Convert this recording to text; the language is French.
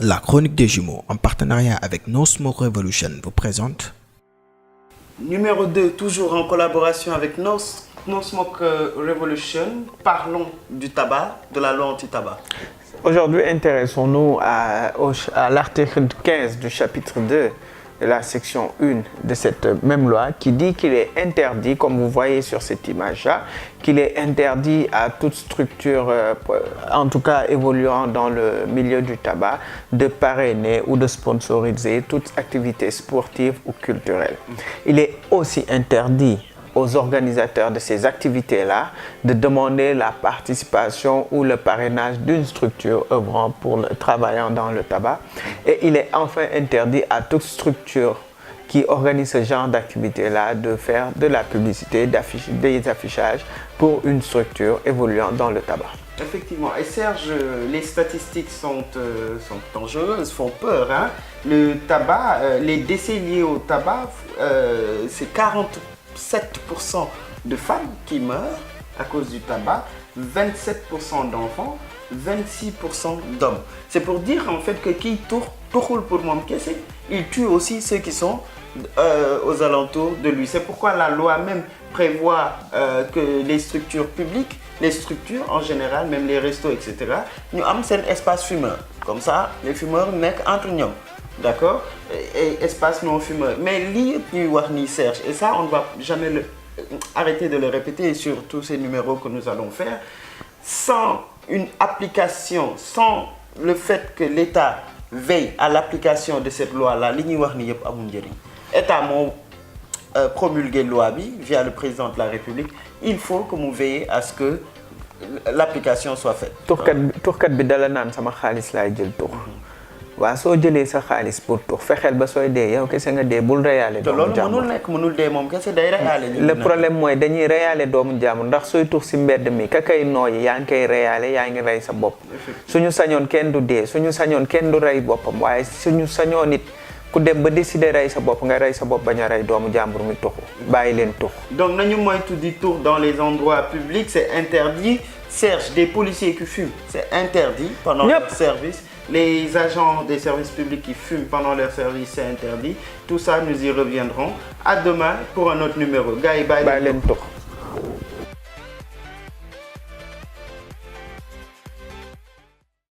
La chronique des jumeaux, en partenariat avec No Smoke Revolution, vous présente... Numéro 2, toujours en collaboration avec No Smoke Revolution, parlons du tabac, de la loi anti-tabac. Aujourd'hui, intéressons-nous à l'article 15 du chapitre 2 de la section 1 de cette même loi qui dit qu'il est interdit, comme vous voyez sur cette image-là, qu'il est interdit à toute structure, en tout cas évoluant dans le milieu du tabac, de parrainer ou de sponsoriser toute activité sportive ou culturelle. Il est aussi interdit aux organisateurs de ces activités-là de demander la participation ou le parrainage d'une structure œuvrant travaillant dans le tabac. Et il est enfin interdit à toute structure qui organise ce genre d'activité-là de faire de la publicité, des affichages pour une structure évoluant dans le tabac. Effectivement. Et Serge, les statistiques sont dangereuses, font peur. Hein? Le tabac, les décès liés au tabac, c'est 47% de femmes qui meurent à cause du tabac, 27% d'enfants, 26% d'hommes. C'est pour dire en fait que qui tourne pour moi, il tue aussi ceux qui sont aux alentours de lui. C'est pourquoi la loi même prévoit que les structures publiques, les structures en général, même les restos, etc., nous avons un espace fumeur. Comme ça, les fumeurs n'est entre nous. D'accord? Et espace non fumeur. Mais lire plus Warni Serge, et ça on ne va jamais arrêter de le répéter sur tous ces numéros que nous allons faire, sans une application, sans le fait que l'État veille à l'application de cette loi-là, l'État m'a promulgué la loi via le président de la République, il faut que nous veillions à ce que l'application soit faite. Tourkat bi dala nan sama xaliss lay jël tour. Wa so jëlé sa xaliss pour tour fexel ba soy dé yow kessé nga dé bul réalé doomu jamm. Mënul dé mom kessé day réalé. Le problème moy dañuy réalé doomu jamm ndax soy tour ci mbéd mi ka kay noy ya ngay réalé ya nga ray sa bop. Suñu sañon kenn du dé, suñu sañon kenn du ray bopam waye suñu sañon nit ku dem ba décider ray sa bop nga ray sa bop baña ray doomu jambur mi toxu. Bayi len tox. Donc nañu moytu di tour dans les endroits publics, c'est interdit. Serge, des policiers qui fument, c'est interdit pendant leur service. Les agents des services publics qui fument pendant leur service, c'est interdit. Tout ça, nous y reviendrons. À demain pour un autre numéro. Gaï, bye.